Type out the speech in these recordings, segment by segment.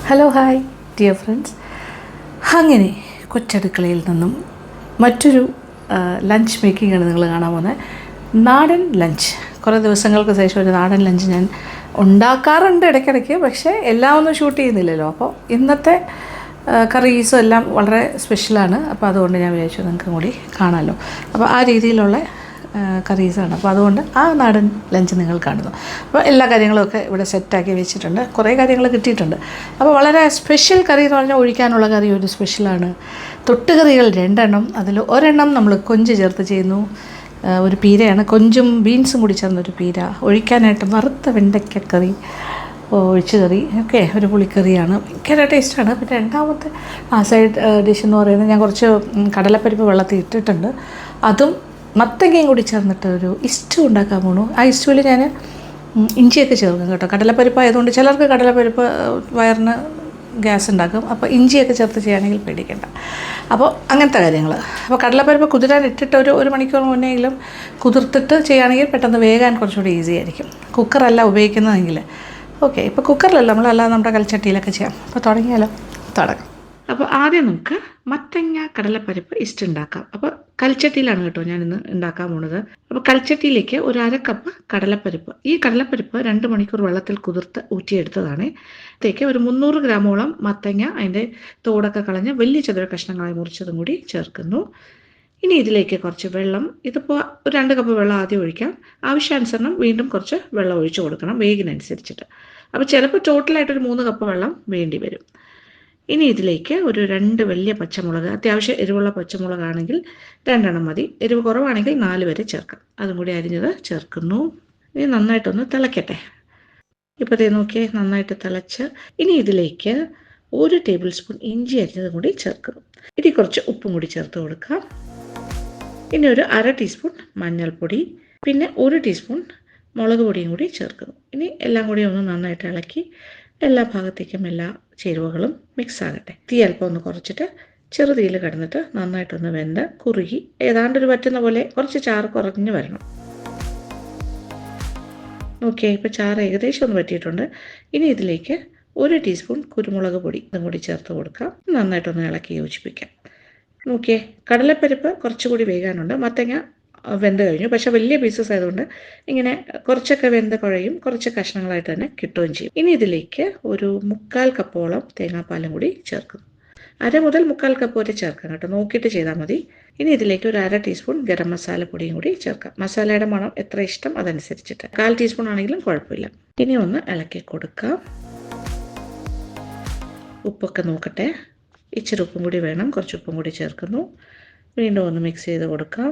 Hello hi dear friends. അങ്ങനെ കൊച്ചടുക്കളയിൽ നിന്നും മറ്റൊരു ലഞ്ച് മേക്കിങ്ങാണ് നിങ്ങൾ കാണാൻ പോകുന്നത്. നാടൻ ലഞ്ച്. കുറേ ദിവസങ്ങൾക്ക് ശേഷം ഒരു നാടൻ ലഞ്ച് ഞാൻ ഉണ്ടാക്കാറുണ്ട് ഇടയ്ക്കിടയ്ക്ക്, പക്ഷേ എല്ലാം ഒന്നും ഷൂട്ട് ചെയ്യുന്നില്ലല്ലോ. അപ്പോൾ ഇന്നത്തെ കറീസും എല്ലാം വളരെ സ്പെഷ്യലാണ്. അപ്പോൾ അതുകൊണ്ട് ഞാൻ വിചാരിച്ചു നിങ്ങൾക്കും കൂടി കാണാമല്ലോ. അപ്പോൾ ആ രീതിയിലുള്ള കറീസാണ്. അപ്പോൾ അതുകൊണ്ട് ആ നാടൻ ലഞ്ച് നിങ്ങൾ കാണുന്നു. അപ്പോൾ എല്ലാ കാര്യങ്ങളുമൊക്കെ ഇവിടെ സെറ്റാക്കി വെച്ചിട്ടുണ്ട്. കുറേ കാര്യങ്ങൾ കിട്ടിയിട്ടുണ്ട്. അപ്പോൾ വളരെ സ്പെഷ്യൽ കറി എന്ന് പറഞ്ഞാൽ ഒഴിക്കാനുള്ള കറി ഒരു സ്പെഷ്യലാണ്. തൊട്ടുകറികൾ 2 എണ്ണം. അതിൽ ഒരെണ്ണം നമ്മൾ കൊഞ്ച് ചേർത്ത് ചെയ്യുന്നു. ഒരു പീരയാണ്, കൊഞ്ചും ബീൻസും കൂടി ചേർന്നൊരു പീര. ഒഴിക്കാനായിട്ട് വറുത്ത വെണ്ടയ്ക്കക്കറി, ഒഴിച്ച് കറി ഒക്കെ ഒരു പുളിക്കറിയാണ്. ഭയങ്കര ടേസ്റ്റാണ്. പിന്നെ രണ്ടാമത്തെ സൈഡ് ഡിഷ് എന്ന് പറയുന്നത് ഞാൻ കുറച്ച് കടലപ്പരിപ്പ് വെള്ളത്തിൽ ഇട്ടിട്ടുണ്ട്. അതും മത്തങ്ങയും കൂടി ചേർന്നിട്ട് ഒരു ഇസ്റ്റു ഉണ്ടാക്കാൻ പോണു. ആ ഇസ്റ്റുവിൽ ഞാൻ ഇഞ്ചിയൊക്കെ ചേർക്കും കേട്ടോ. കടലപ്പരിപ്പ് ആയതുകൊണ്ട് ചിലർക്ക് കടലപ്പരിപ്പ് വയറിന് ഗ്യാസ് ഉണ്ടാക്കും. അപ്പോൾ ഇഞ്ചിയൊക്കെ ചേർത്ത് ചെയ്യുകയാണെങ്കിൽ പേടിക്കേണ്ട. അപ്പോൾ അങ്ങനത്തെ കാര്യങ്ങൾ. അപ്പോൾ കടലപ്പരിപ്പ് കുതിരാൻ ഇട്ടിട്ട് ഒരു മണിക്കൂർ മുന്നെങ്കിലും കുതിർത്തിട്ട് ചെയ്യുകയാണെങ്കിൽ പെട്ടെന്ന് വേകാൻ കുറച്ചുകൂടി ഈസി ആയിരിക്കും. കുക്കറല്ല ഉപയോഗിക്കുന്നതെങ്കിൽ ഓക്കെ. ഇപ്പോൾ കുക്കറിലല്ല, നമ്മളല്ലാതെ നമ്മുടെ കൽച്ചട്ടിയിലൊക്കെ ചെയ്യാം. അപ്പോൾ തുടങ്ങിയാലോ? തുടങ്ങാം. അപ്പോൾ ആദ്യം നമുക്ക് മത്തങ്ങ കടലപ്പരിപ്പ് ഇസ്റ്റ് ഉണ്ടാക്കാം. അപ്പോൾ കൽച്ചട്ടിയിലാണ് കേട്ടോ ഞാനിന്ന് ഉണ്ടാക്കാൻ പോണത്. അപ്പോൾ കൽച്ചട്ടിയിലേക്ക് ഒരു 1/2 കപ്പ് കടലപ്പരിപ്പ്. ഈ കടലപ്പരിപ്പ് 2 മണിക്കൂർ വെള്ളത്തിൽ കുതിർത്ത് ഊറ്റിയെടുത്തതാണ്. ത്തേക്ക് ഒരു 300 ഗ്രാമോളം മത്തങ്ങ അതിൻ്റെ തോടൊക്കെ കളഞ്ഞ് വലിയ ചതുര കഷ്ണങ്ങളായി മുറിച്ചതും കൂടി ചേർക്കുന്നു. ഇനി ഇതിലേക്ക് കുറച്ച് വെള്ളം. ഇതിപ്പോൾ ഒരു 2 കപ്പ് വെള്ളം ആദ്യം ഒഴിക്കാം. ആവശ്യാനുസരണം വീണ്ടും കുറച്ച് വെള്ളം ഒഴിച്ചു കൊടുക്കണം, വേഗിനനുസരിച്ചിട്ട്. അപ്പോൾ ചിലപ്പോൾ ടോട്ടലായിട്ടൊരു 3 കപ്പ് വെള്ളം വേണ്ടി വരും. ഇനി ഇതിലേക്ക് ഒരു 2 വലിയ പച്ചമുളക്, അത്യാവശ്യം എരിവുള്ള പച്ചമുളകാണെങ്കിൽ 2 എണ്ണം മതി. എരിവ് കുറവാണെങ്കിൽ 4 വരെ ചേർക്കാം. അതും കൂടി അരിഞ്ഞത് ചേർക്കുന്നു. ഇനി നന്നായിട്ടൊന്ന് തിളയ്ക്കട്ടെ. ഇപ്പോൾ ദേ നോക്കിയേ, നന്നായിട്ട് തിളച്ച്. ഇനി ഇതിലേക്ക് 1 ടേബിൾ സ്പൂൺ ഇഞ്ചി അരിഞ്ഞതും കൂടി ചേർക്കുന്നു. ഇനി കുറച്ച് ഉപ്പും കൂടി ചേർത്ത് കൊടുക്കാം. ഇനി ഒരു 1/2 ടീസ്പൂൺ മഞ്ഞൾപ്പൊടി, പിന്നെ 1 ടീസ്പൂൺ മുളക് പൊടിയും കൂടി ചേർക്കുന്നു. ഇനി എല്ലാം കൂടി ഒന്ന് നന്നായിട്ട് ഇളക്കി എല്ലാ ഭാഗത്തേക്കും എല്ലാ ചേരുവകളും മിക്സ് ആകട്ടെ. തീ അല്പം ഒന്ന് കുറച്ചിട്ട് ചെറുതീയിൽ കിടന്നിട്ട് നന്നായിട്ടൊന്ന് വെന്ത് കുറുകി ഏതാണ്ടൊരു വറ്റുന്ന പോലെ കുറച്ച് ചാറ് കുറഞ്ഞ് വരണം. ഓക്കെ, ഇപ്പോൾ ചാറ് ഏകദേശം ഒന്ന് വറ്റിയിട്ടുണ്ട്. ഇനി ഇതിലേക്ക് 1 ടീസ്പൂൺ കുരുമുളക് പൊടി ഇതും കൂടി ചേർത്ത് കൊടുക്കാം. നന്നായിട്ടൊന്ന് ഇളക്കി യോജിപ്പിക്കാം. നോക്കിയേ, കടലപ്പരിപ്പ് കുറച്ചുകൂടി വേകാനുണ്ട്. മത്തങ്ങ വെന്ത് കഴിഞ്ഞു, പക്ഷെ വലിയ പീസസ് ആയതുകൊണ്ട് ഇങ്ങനെ കുറച്ചൊക്കെ വെന്ത് കുഴയും, കുറച്ച് കഷ്ണങ്ങളായിട്ട് തന്നെ കിട്ടുകയും ചെയ്യും. ഇനി ഇതിലേക്ക് ഒരു 1/4 കപ്പോളം തേങ്ങാപ്പാലും കൂടി ചേർക്കുന്നു. 1/2 മുതൽ 1/4 കപ്പ് വരെ ചേർക്കാം കേട്ടോ, നോക്കിയിട്ട് ചെയ്താൽ മതി. ഇനി ഇതിലേക്ക് ഒരു 1/2 ടീസ്പൂൺ ഗരം മസാല പൊടിയും കൂടി ചേർക്കാം. മസാലയുടെ മണം എത്ര ഇഷ്ടം അതനുസരിച്ചിട്ട്. 1/4 ടീസ്പൂൺ ആണെങ്കിലും കുഴപ്പമില്ല. ഇനി ഒന്ന് ഇളക്കി കൊടുക്കാം. ഉപ്പൊക്കെ നോക്കട്ടെ. ഇച്ചിരി ഉപ്പും കൂടി വേണം, കുറച്ച് ഉപ്പും കൂടി ചേർക്കുന്നു. വീണ്ടും ഒന്ന് മിക്സ് ചെയ്ത് കൊടുക്കാം.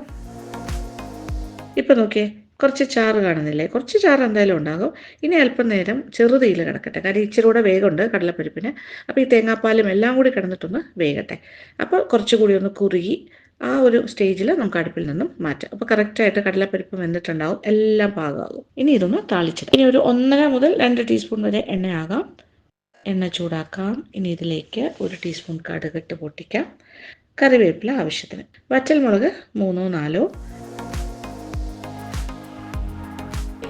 ഇപ്പം നോക്കിയേ, കുറച്ച് ചാറ് കാണുന്നില്ലേ? കുറച്ച് ചാറ് എന്തായാലും ഉണ്ടാകും. ഇനി അല്പം നേരം ചെറുതീയിൽ കിടക്കട്ടെ, കാര്യം ഇച്ചിരി കൂടെ വേഗമുണ്ട് കടലപ്പരിപ്പിന്. അപ്പോൾ ഈ തേങ്ങാപ്പാലും എല്ലാം കൂടി കിടന്നിട്ടൊന്ന് വേഗട്ടെ. അപ്പോൾ കുറച്ചുകൂടി ഒന്ന് കുറുകി ആ ഒരു സ്റ്റേജിൽ നമുക്ക് അടുപ്പിൽ നിന്നും മാറ്റാം. അപ്പോൾ കറക്റ്റായിട്ട് കടലപ്പരിപ്പ് വെന്തിട്ടുണ്ടാവും, എല്ലാം പാകമാകും. ഇനി ഇതൊന്ന് താളിച്ചിട്ട് ഇനി ഒരു 1.5 മുതൽ 2 ടീസ്പൂൺ വരെ എണ്ണയാകാം. എണ്ണ ചൂടാക്കാം. ഇനി ഇതിലേക്ക് 1 ടീസ്പൂൺ കടുകിട്ട് പൊട്ടിക്കാം. കറിവേപ്പില ആവശ്യത്തിന്, വറ്റൽമുളക് 3-4.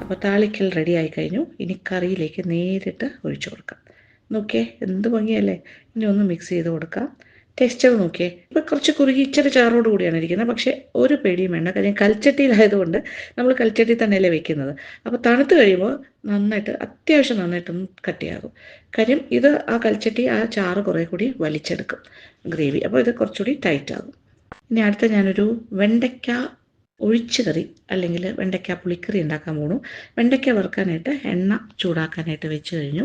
അപ്പോൾ താളിക്കൽ റെഡി ആയി കഴിഞ്ഞു. ഇനി കറിയിലേക്ക് നേരിട്ട് ഒഴിച്ചു കൊടുക്കാം. നോക്കിയേ, എന്ത് ഭംഗിയല്ലേ. ഇനി ഒന്ന് മിക്സ് ചെയ്ത് കൊടുക്കാം. ടെക്സ്ചർ നോക്കിയേ, ഇപ്പോൾ കുറച്ച് കുറുകി ഇച്ചിരി ചാറോട് കൂടിയാണ് ഇരിക്കുന്നത്. പക്ഷേ ഒരു പേടിയും വേണ്ട, കാര്യം കൽച്ചട്ടിയിലായതുകൊണ്ട് നമ്മൾ കൽച്ചട്ടി തന്നെയല്ലേ വെക്കുന്നത്. അപ്പോൾ തണുത്ത് കഴിയുമ്പോൾ നന്നായിട്ട്, അത്യാവശ്യം നന്നായിട്ടൊന്ന് കട്ടിയാകും. കാര്യം ഇത് ആ കൽച്ചട്ടി ആ ചാറ് കുറേ കൂടി വലിച്ചെടുക്കും ഗ്രേവി. അപ്പോൾ ഇത് കുറച്ചുകൂടി ടൈറ്റ് ആകും. ഇനി അടുത്ത ഞാനൊരു വെണ്ടയ്ക്ക ഒഴിച്ച് കറി അല്ലെങ്കിൽ വെണ്ടയ്ക്ക പുളിക്കറി ഉണ്ടാക്കാൻ പോണു. വെണ്ടയ്ക്ക വറുക്കാനായിട്ട് എണ്ണ ചൂടാക്കാനായിട്ട് വെച്ച് കഴിഞ്ഞു.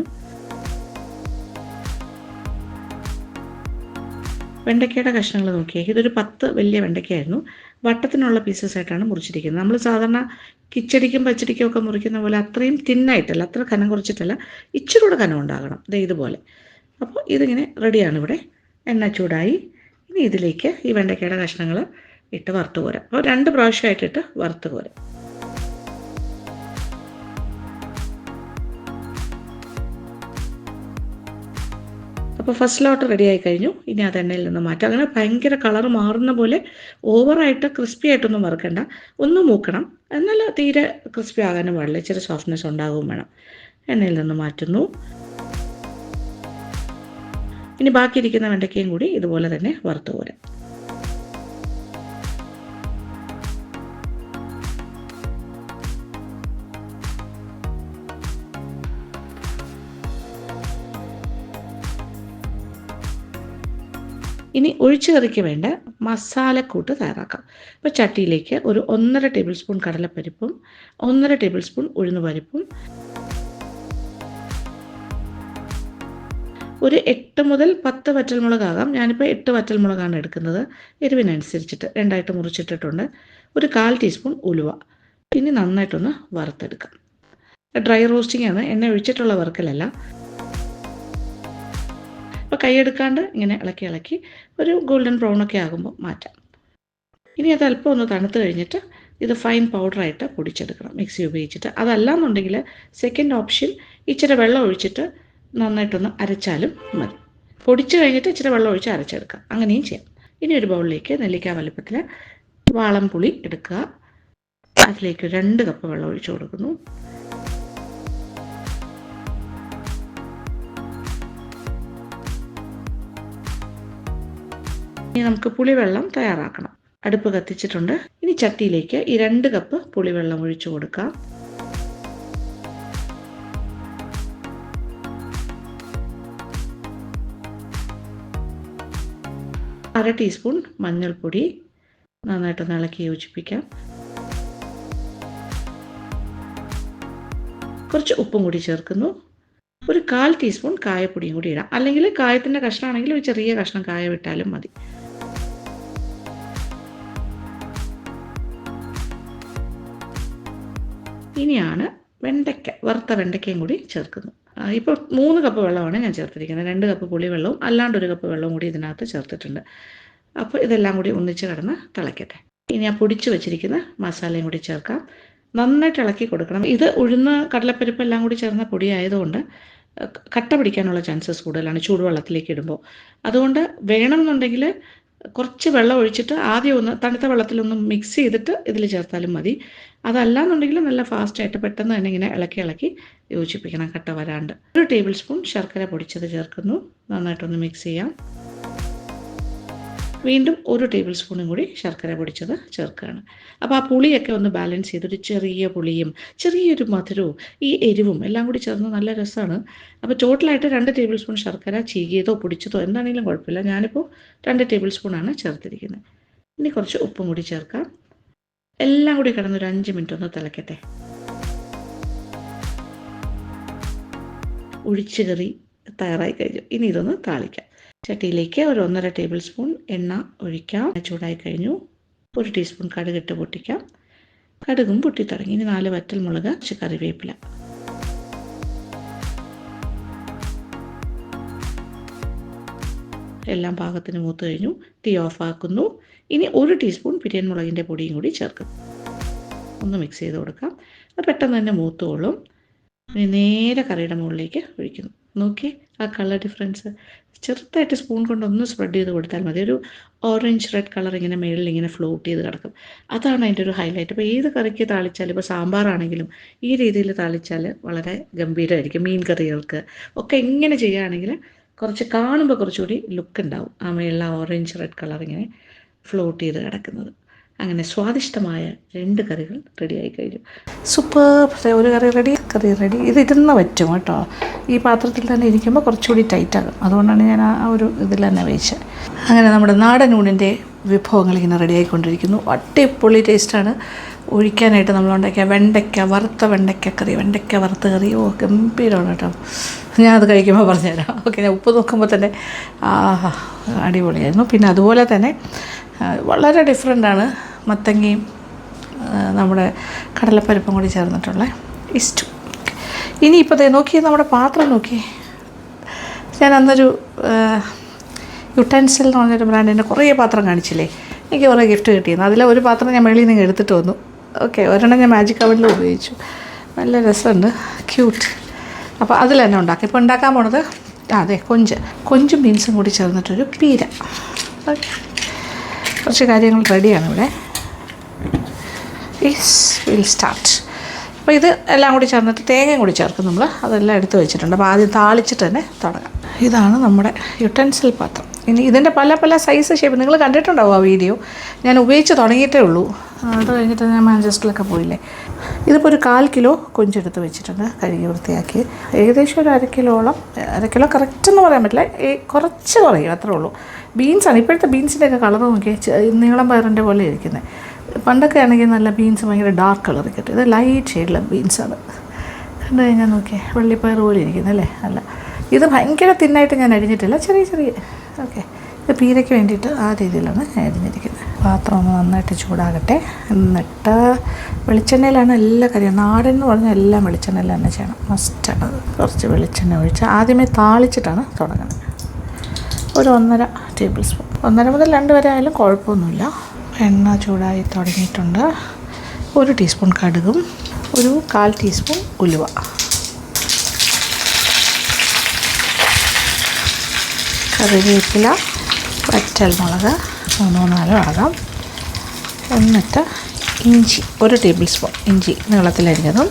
വെണ്ടയ്ക്കയുടെ കഷ്ണങ്ങൾ നോക്കിയേ, ഇതൊരു 10 വലിയ വെണ്ടയ്ക്കായിരുന്നു. വട്ടത്തിനുള്ള പീസസ് ആയിട്ടാണ് മുറിച്ചിരിക്കുന്നത്. നമ്മൾ സാധാരണ കിച്ചടിക്കും പച്ചടിക്കും ഒക്കെ മുറിക്കുന്ന പോലെ അത്രയും തിന്നായിട്ടല്ല, അത്ര കനം കുറച്ചിട്ടല്ല, ഇച്ചിരി കൂടെ കനം ഉണ്ടാകണം. ഇതുപോലെ. അപ്പോൾ ഇതിങ്ങനെ റെഡിയാണ്. ഇവിടെ എണ്ണ ചൂടായി. ഇനി ഇതിലേക്ക് ഈ വെണ്ടയ്ക്കയുടെ കഷ്ണങ്ങൾ ഇട്ട് വറുത്ത് കോരാം. അപ്പോൾ 2 പ്രാവശ്യമായിട്ടിട്ട് വറുത്ത് കോരാം. അപ്പോൾ ഫസ്റ്റ് ലോട്ട് റെഡി ആയി കഴിഞ്ഞു. ഇനി അത് എണ്ണയിൽ നിന്ന് മാറ്റാം. അങ്ങനെ ഭയങ്കര കളർ മാറുന്ന പോലെ ഓവറായിട്ട് ക്രിസ്പി ആയിട്ടൊന്നും വറുക്കണ്ട, ഒന്ന് മൂക്കണം. എന്നാൽ തീരെ ക്രിസ്പി ആകാനും പാടില്ല, ഇച്ചിരി സോഫ്റ്റ്നെസ് ഉണ്ടാകുകയും വേണം. എണ്ണയിൽ നിന്ന് മാറ്റുന്നു. ഇനി ബാക്കിയിരിക്കുന്ന വെണ്ടയ്ക്കയും കൂടി ഇതുപോലെ തന്നെ വറുത്ത് കോരാം. ഇനി ഒഴിച്ചുകറിക്ക് വേണ്ട മസാലക്കൂട്ട് തയ്യാറാക്കാം. അപ്പോൾ ചട്ടിയിലേക്ക് ഒരു 1.5 ടേബിൾ സ്പൂൺ കടലപ്പരിപ്പും 1.5 ടേബിൾ സ്പൂൺ ഉഴുന്നുപരിപ്പും ഒരു 8 മുതൽ 10 വറ്റൽമുളകാകാം. ഞാനിപ്പോൾ 8 വറ്റൽമുളകാണ് എടുക്കുന്നത്. എരിവിനനുസരിച്ചിട്ട് 2ആയിട്ട് മുറിച്ചിട്ടിട്ടുണ്ട്. ഒരു 1/4 ടീസ്പൂൺ ഉലുവ. ഇനി നന്നായിട്ടൊന്ന് വറുത്തെടുക്കാം. ഡ്രൈ റോസ്റ്റിംഗ് ആണ്, എണ്ണ ഒഴിച്ചിട്ടുള്ള വറുക്കലല്ല. അപ്പോൾ കൈയെടുക്കാണ്ട് ഇങ്ങനെ ഇളക്കി ഒരു ഗോൾഡൻ ബ്രൗണൊക്കെ ആകുമ്പോൾ മാറ്റാം. ഇനി അത് അല്പം ഒന്ന് തണുത്ത് കഴിഞ്ഞിട്ട് ഇത് ഫൈൻ പൗഡറായിട്ട് പൊടിച്ചെടുക്കണം മിക്സി ഉപയോഗിച്ചിട്ട്. അതല്ലാന്നുണ്ടെങ്കിൽ സെക്കൻഡ് ഓപ്ഷൻ ഇച്ചിരി വെള്ളം ഒഴിച്ചിട്ട് നന്നായിട്ടൊന്ന് അരച്ചാലും മതി. പൊടിച്ച് കഴിഞ്ഞിട്ട് ഇച്ചിരി വെള്ളം ഒഴിച്ച് അരച്ചെടുക്കാം, അങ്ങനെയും ചെയ്യാം. ഇനി ഒരു ബൗളിലേക്ക് നെല്ലിക്ക വലുപ്പത്തിൽ വാളംപുളി എടുക്കുക. അതിലേക്ക് 2 കപ്പ് വെള്ളം ഒഴിച്ചു കൊടുക്കുന്നു. ഇനി നമുക്ക് പുളിവെള്ളം തയ്യാറാക്കണം. അടുപ്പ് കത്തിച്ചിട്ടുണ്ട്. ഇനി ചട്ടിയിലേക്ക് ഈ 2 കപ്പ് പുളിവെള്ളം ഒഴിച്ചു കൊടുക്കാം. അര ടീസ്പൂൺ മഞ്ഞൾപ്പൊടി നന്നായിട്ടൊന്ന് ഇളക്കി യോജിപ്പിക്കാം. കുറച്ച് ഉപ്പും കൂടി ചേർക്കുന്നു. ഒരു 1/4 ടീസ്പൂൺ കായപ്പൊടിയും കൂടി ഇടാം. അല്ലെങ്കിൽ കായത്തിൻ്റെ കഷ്ണമാണെങ്കിൽ ഒരു ചെറിയ കഷ്ണം കായ വിട്ടാലും മതി. ഇനിയാണ് വെണ്ടയ്ക്ക, വറുത്ത വെണ്ടയ്ക്കയും കൂടി ചേർക്കുന്നു. ഇപ്പോൾ 3 കപ്പ് വെള്ളമാണ് ഞാൻ ചേർത്തിരിക്കുന്നത്. 2 കപ്പ് പുളിവെള്ളവും അല്ലാണ്ട് 1 കപ്പ് വെള്ളവും കൂടി ഇതിനകത്ത് ചേർത്തിട്ടുണ്ട്. അപ്പോൾ ഇതെല്ലാം കൂടി ഒന്നിച്ച് കിടന്ന് തിളയ്ക്കട്ടെ. ഇനി ആ പൊടിച്ച് വെച്ചിരിക്കുന്ന മസാലയും കൂടി ചേർക്കാം. നന്നായിട്ട് ഇളക്കി കൊടുക്കണം. ഇത് ഉഴുന്ന് കടലപ്പരിപ്പ് എല്ലാം കൂടി ചേർന്ന പൊടിയായതുകൊണ്ട് കട്ട പിടിക്കാനുള്ള ചാൻസസ് കൂടുതലാണ് ചൂടുവെള്ളത്തിലേക്ക് ഇടുമ്പോൾ. അതുകൊണ്ട് വേണമെന്നുണ്ടെങ്കിൽ കുറച്ച് വെള്ളം ഒഴിച്ചിട്ട് ആദ്യം ഒന്ന് തണുത്ത വെള്ളത്തിലൊന്ന് മിക്സ് ചെയ്തിട്ട് ഇതിൽ ചേർത്താലും മതി. അതല്ലാന്നുണ്ടെങ്കിൽ നല്ല ഫാസ്റ്റായിട്ട് പെട്ടെന്ന് തന്നെ ഇങ്ങനെ ഇളക്കി യോജിപ്പിക്കണം, കട്ട വരാണ്ട്. 1 ടേബിൾ സ്പൂൺ ശർക്കര പൊടിച്ചത് ചേർക്കുന്നു. നന്നായിട്ടൊന്ന് മിക്സ് ചെയ്യാം. വീണ്ടും 1 ടേബിൾ സ്പൂണും കൂടി ശർക്കര പൊടിച്ചത് ചേർക്കുകയാണ്. അപ്പോൾ ആ പുളിയൊക്കെ ഒന്ന് ബാലൻസ് ചെയ്തൊരു ചെറിയ പുളിയും ചെറിയൊരു മധുരവും ഈ എരിവും എല്ലാം കൂടി ചേർന്ന് നല്ല രസമാണ്. അപ്പോൾ ടോട്ടലായിട്ട് 2 ടേബിൾ സ്പൂൺ ശർക്കര ചീകിയതോ പൊടിച്ചതോ എന്താണെങ്കിലും കുഴപ്പമില്ല. ഞാനിപ്പോൾ 2 ടേബിൾ സ്പൂണാണ് ചേർത്തിരിക്കുന്നത്. ഇനി കുറച്ച് ഉപ്പും കൂടി ചേർക്കാം. എല്ലാം കൂടി കിടന്നൊരു 5 മിനിറ്റ് ഒന്ന് തിളക്കട്ടെ. ഒഴിച്ചുകറി തയ്യാറായി കഴിഞ്ഞു. ഇനി ഇതൊന്ന് താളിക്കാം. ചട്ടിയിലേക്ക് ഒരു 1.5 ടേബിൾ സ്പൂൺ എണ്ണ ഒഴിക്കാം. ചൂടായി കഴിഞ്ഞു. 1 ടീസ്പൂൺ കടുകിട്ട് പൊട്ടിക്കാം. കടുകും പൊട്ടി തുടങ്ങി. ഇനി 4 വറ്റൽമുളക്, കുറച്ച് കറിവേപ്പില. എല്ലാം പാകത്തിന് മൂത്ത് കഴിഞ്ഞു. തീ ഓഫ് ആക്കുന്നു. ഇനി 1 ടീസ്പൂൺ പിരിയൻ മുളകിൻ്റെ പൊടിയും കൂടി ചേർക്കും. ഒന്ന് മിക്സ് ചെയ്ത് കൊടുക്കാം. അത് പെട്ടെന്ന് തന്നെ മൂത്തുകൊള്ളും. ഇനി നേരെ കറിയുടെ മുകളിലേക്ക് ഒഴിക്കുന്നു. നോക്കി ആ കളർ ഡിഫറൻസ്. ചെറുതായിട്ട് സ്പൂൺ കൊണ്ടൊന്ന് സ്പ്രെഡ് ചെയ്ത് കൊടുത്താൽ മതി. ഒരു ഓറഞ്ച് റെഡ് കളർ ഇങ്ങനെ മേളിൽ ഇങ്ങനെ ഫ്ലോട്ട് ചെയ്ത് കിടക്കും. അതാണ് അതിൻ്റെ ഒരു ഹൈലൈറ്റ്. അപ്പോൾ ഏത് കറിക്ക് താളിച്ചാലും, ഇപ്പോൾ സാമ്പാറാണെങ്കിലും ഈ രീതിയിൽ താളിച്ചാൽ വളരെ ഗംഭീരമായിരിക്കും. മീൻ കറികൾക്ക് ഒക്കെ ഇങ്ങനെ ചെയ്യുകയാണെങ്കിൽ കുറച്ച് കാണുമ്പോൾ കുറച്ചുകൂടി ലുക്ക് ഉണ്ടാവും. ആ മേളിൽ ഓറഞ്ച് റെഡ് കളർ ഇങ്ങനെ ഫ്ലോട്ട് ചെയ്ത് കിടക്കുന്നത്. അങ്ങനെ സ്വാദിഷ്ടമായ 2 കറികൾ റെഡിയായി കഴിഞ്ഞു. സൂപ്പർ. ഒരു കറി റെഡി. ഇത് ഇരുന്ന് പറ്റും കേട്ടോ. ഈ പാത്രത്തിൽ തന്നെ ഇരിക്കുമ്പോൾ കുറച്ചുകൂടി ടൈറ്റാകും. അതുകൊണ്ടാണ് ഞാൻ ആ ഒരു ഇതിൽ തന്നെ വെച്ചത്. അങ്ങനെ നമ്മുടെ നാടൻ ഊണിൻ്റെ വിഭവങ്ങൾ ഇങ്ങനെ റെഡിയായിക്കൊണ്ടിരിക്കുന്നു. അടിപൊളി ടേസ്റ്റാണ്. ഒഴിക്കാനായിട്ട് നമ്മളുണ്ടാക്കിയ വറുത്ത വെണ്ടയ്ക്ക വറുത്ത കറി ഗംഭീരമാണ് കേട്ടോ. ഞാനത് കഴിക്കുമ്പോൾ പറഞ്ഞുതരാം. ഓക്കെ, ഞാൻ ഉപ്പ് നോക്കുമ്പോൾ തന്നെ അടിപൊളിയായിരുന്നു. പിന്നെ അതുപോലെ തന്നെ വളരെ ഡിഫറെൻ്റാണ് മത്തങ്ങയും നമ്മുടെ കടലപ്പരിപ്പും കൂടി ചേർന്നിട്ടുള്ള ഇഷ്ടു. ഇനിയിപ്പോൾ നോക്കി നമ്മുടെ പാത്രം നോക്കി. ഞാൻ അന്നൊരു യുട്ടൻസിൽ എന്ന് പറഞ്ഞൊരു ബ്രാൻഡിൻ്റെ കുറേ പാത്രം കാണിച്ചില്ലേ, എനിക്ക് കുറേ ഗിഫ്റ്റ് കിട്ടിയിരുന്നു. അതിൽ ഒരു പാത്രം ഞാൻ മേളിൽ നിന്ന് എടുത്തിട്ട് വന്നു. ഓക്കെ, ഒരെണ്ണം ഞാൻ മാജിക് കവറിൽ ഉപയോഗിച്ചു. നല്ല രസമുണ്ട്, ക്യൂട്ട്. അപ്പോൾ അതിൽ തന്നെ ഉണ്ടാക്കി. ഇപ്പോൾ ഉണ്ടാക്കാൻ പോണത് അതെ കൊഞ്ചും ബീൻസും കൂടി ചേർന്നിട്ടൊരു പീര. ഓക്കെ, കുറച്ച് കാര്യങ്ങൾ റെഡിയാണ് ഇവിടെ. Will start. അപ്പോൾ ഇത് എല്ലാം കൂടി ചേർന്നിട്ട് തേങ്ങയും കൂടി ചേർക്കും നമ്മൾ. അതെല്ലാം എടുത്ത് വെച്ചിട്ടുണ്ട്. അപ്പോൾ ആദ്യം താളിച്ചിട്ട് തന്നെ തുടങ്ങാം. ഇതാണ് നമ്മുടെ യുട്ടൻസിൽ പാത്രം. ഇനി ഇതിൻ്റെ പല പല സൈസ് ഷേപ്പ് നിങ്ങൾ കണ്ടിട്ടുണ്ടാവും ആ വീഡിയോ. ഞാൻ ഉപയോഗിച്ച് തുടങ്ങിയിട്ടേ ഉള്ളൂ. അത് കഴിഞ്ഞിട്ട് ഞാൻ മാഞ്ചസ്റ്ററിലൊക്കെ പോയില്ലേ. ഇതിപ്പോൾ ഒരു 1/4 കിലോ കൊഞ്ചെടുത്ത് വെച്ചിട്ടുണ്ട്, കഴുകി വൃത്തിയാക്കി. ഏകദേശം ഒരു 1/2 കിലോളം, 1/2 കിലോ കറക്റ്റ് എന്ന് പറയാൻ പറ്റില്ല, കുറച്ച് കുറയും, അത്രേ ഉള്ളൂ. ബീൻസാണ് ഇപ്പോഴത്തെ ബീൻസിൻ്റെയൊക്കെ കളർ നോക്കി നീളം പയറിൻ്റെ പോലെ ഇരിക്കുന്നത്. പണ്ടൊക്കെ ആണെങ്കിൽ നല്ല ബീൻസ് ഭയങ്കര ഡാർക്ക് കളർ കിട്ടും. ഇത് ലൈറ്റ് ഷെയ്ഡിലെ ബീൻസാണ്. കണ്ടു കഴിഞ്ഞാൽ നോക്കിയേ വള്ളിപ്പയർ പോലെ ഇരിക്കുന്നത് അല്ലേ. അല്ല, ഇത് ഭയങ്കര തിന്നായിട്ട് ഞാൻ അരിഞ്ഞിട്ടില്ല, ചെറിയ ചെറിയ. ഓക്കെ, ഇത് പീരയ്ക്ക് വേണ്ടിയിട്ട് ആ രീതിയിലാണ് ഞാൻ അരിഞ്ഞിരിക്കുന്നത്. പാത്രം ഒന്ന് നന്നായിട്ട് ചൂടാകട്ടെ. എന്നിട്ട് വെളിച്ചെണ്ണയിലാണ് എല്ലാ കാര്യം. നാടൻ എന്ന് പറഞ്ഞാൽ എല്ലാം വെളിച്ചെണ്ണയിൽ തന്നെ ചെയ്യണം, മസ്റ്റാണ്. കുറച്ച് വെളിച്ചെണ്ണ ഒഴിച്ച് ആദ്യമേ താളിച്ചിട്ടാണ് തുടങ്ങുന്നത്. ഒരു 1.5 ടേബിൾ സ്പൂൺ, 1.5 മുതൽ 2 വരെ ആയാലും കുഴപ്പമൊന്നുമില്ല. എണ്ണ ചൂടായി തുടങ്ങിയിട്ടുണ്ട്. 1 ടീസ്പൂൺ കടുകും ഒരു 1/4 ടീസ്പൂൺ ഉലുവ, കറിവേപ്പില, വറ്റൽമുളക് 3-4 ആകാം. എന്നിട്ട് ഇഞ്ചി 1 ടേബിൾ സ്പൂൺ ഇഞ്ചി നീളത്തിലരിഞ്ഞതും,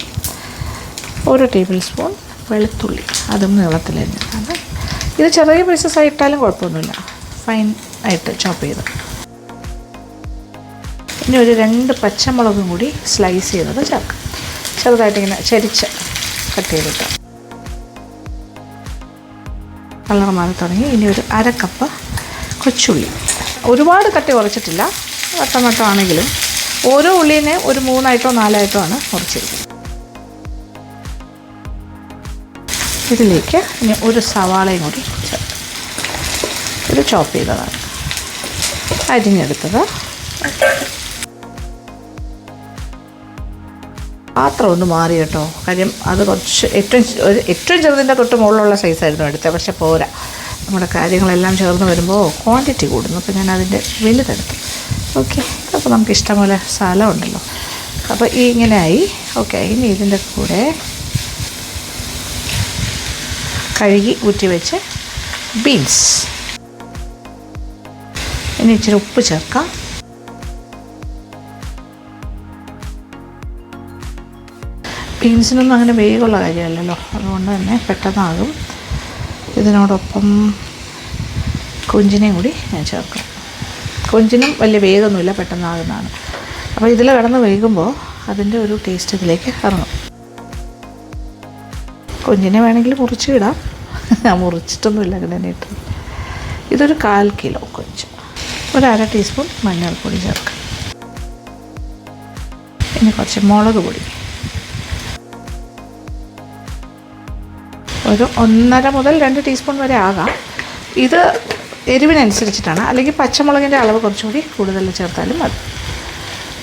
1 ടേബിൾ സ്പൂൺ വെളുത്തുള്ളി അതും നീളത്തിലരിഞ്ഞതാണ്. ഇത് ചെറിയ പീസസ് ഇട്ടാലും കുഴപ്പമൊന്നുമില്ല, ഫൈൻ ആയിട്ട് ചോപ്പ് ചെയ്ത്. ഇനി ഒരു 2 പച്ചമുളകും കൂടി സ്ലൈസ് ചെയ്തത് ചേർക്കാം. ചെറുതായിട്ടിങ്ങനെ ചരിച്ച് കട്ട് ചെയ്തിട്ട് കളർ മാറി തുടങ്ങി. ഇനി ഒരു 1/2 കപ്പ് കൊച്ചുള്ളി, ഒരുപാട് കട്ടി കുറച്ചിട്ടില്ല, വട്ടം ആണെങ്കിലും ഓരോ ഉള്ളിനെ ഒരു 3 4 ആണ് മുറിച്ചിരിക്കുന്നത്. ഇതിലേക്ക് ഇനി ഒരു സവാളയും കൂടി ചേർക്കാം. ഇത് ചോപ്പ് ചെയ്തതാണ്, അരിഞ്ഞെടുത്തത്. പാത്രം ഒന്ന് മാറി കേട്ടോ, കാര്യം അത് കുറച്ച് ഏറ്റവും ചെറുതിൻ്റെ തൊട്ട് മുകളിലുള്ള സൈസായിരുന്നു എടുത്തത്, പക്ഷെ പോരാ. നമ്മുടെ കാര്യങ്ങളെല്ലാം ചേർന്ന് വരുമ്പോൾ ക്വാണ്ടിറ്റി കൂടുന്നു. അപ്പോൾ ഞാൻ അതിൻ്റെ വലുതെടുത്തു. ഓക്കെ, അപ്പോൾ നമുക്ക് ഇഷ്ടംപോലെ സ്ഥലമുണ്ടല്ലോ. അപ്പോൾ ഈ ഇങ്ങനെയായി. ഓക്കെ, ഇനി ഇതിൻ്റെ കൂടെ കഴുകി ഊറ്റി വെച്ച് ബീൻസ്, ഇനി ഇച്ചിരി ഉപ്പ് ചേർക്കാം. ബീൻസിനൊന്നും അങ്ങനെ വേഗമുള്ള കാര്യമല്ലല്ലോ, അതുകൊണ്ട് തന്നെ പെട്ടെന്നാകും. ഇതിനോടൊപ്പം കൊഞ്ചിനെയും കൂടി ഞാൻ ചേർക്കും. കൊഞ്ചിനും വലിയ വേഗമൊന്നുമില്ല, പെട്ടെന്നാകുന്നതാണ്. അപ്പോൾ ഇതിൽ കിടന്ന് വേകുമ്പോൾ അതിൻ്റെ ഒരു ടേസ്റ്റ് ഇതിലേക്ക് ഇറങ്ങും. കൊഞ്ചിനെ വേണമെങ്കിൽ മുറിച്ചിടാം, മുറിച്ചിട്ടൊന്നുമില്ല, അങ്ങനെ ഇട്ടു. ഇതൊരു 1/4 കിലോ കൊഞ്ച്. ഒരു 1/2 ടീസ്പൂൺ മഞ്ഞൾപ്പൊടി ചേർക്കാം. ഇനി കുറച്ച് മുളക് പൊടി, ഒരു 1.5 മുതൽ 2 ടീസ്പൂൺ വരെ ആകാം. ഇത് എരിവിനനുസരിച്ചിട്ടാണ്, അല്ലെങ്കിൽ പച്ചമുളകിൻ്റെ അളവ് കുറച്ചുകൂടി കൂടുതൽ ചേർത്താലും മതി.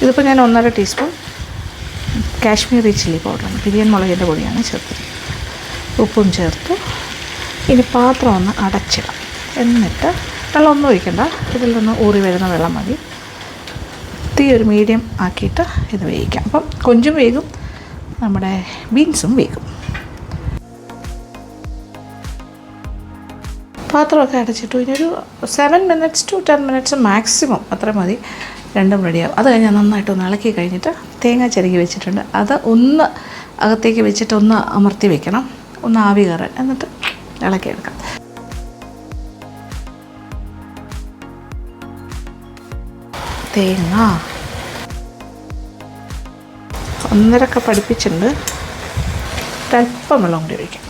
ഇതിപ്പോൾ ഞാൻ 1.5 ടീസ്പൂൺ കാശ്മീരി ചില്ലി പൗഡറാണ്, പിരിയൻ മുളകിൻ്റെ പൊടിയാണ് ചേർത്തത്. ഉപ്പും ചേർത്ത് ഇനി പാത്രം ഒന്ന് അടച്ചിടാം. എന്നിട്ട് വെള്ളമൊന്നും ഒഴിക്കണ്ട, ഇതിൽ നിന്ന് ഊറി വരുന്ന വെള്ളം മതി. തീ ഒരു മീഡിയം ആക്കിയിട്ട് ഇത് വേവിക്കാം. അപ്പം കൊഞ്ചും വേഗം, നമ്മുടെ ബീൻസും വേഗം. പാത്രമൊക്കെ അടച്ചിട്ടു. ഇനിയൊരു 7 minutes to 10 minutes മാക്സിമം, അത്ര മതി, രണ്ടും റെഡിയാവും. അത് കഴിഞ്ഞ് നന്നായിട്ടൊന്ന് ഇളക്കി കഴിഞ്ഞിട്ട് തേങ്ങ ചിരകി വെച്ചിട്ടുണ്ട്, അത് ഒന്ന് അകത്തേക്ക് വെച്ചിട്ട് ഒന്ന് അമർത്തി വെക്കണം, ഒന്ന് ആവി കയറാൻ. എന്നിട്ട് ഇളക്കിയെടുക്കാം. തേങ്ങ 1.5 കപ്പ് അടുപ്പിച്ചിട്ടുണ്ട്. ഒരല്പം വെള്ളം കൂടി ഒഴിക്കാം.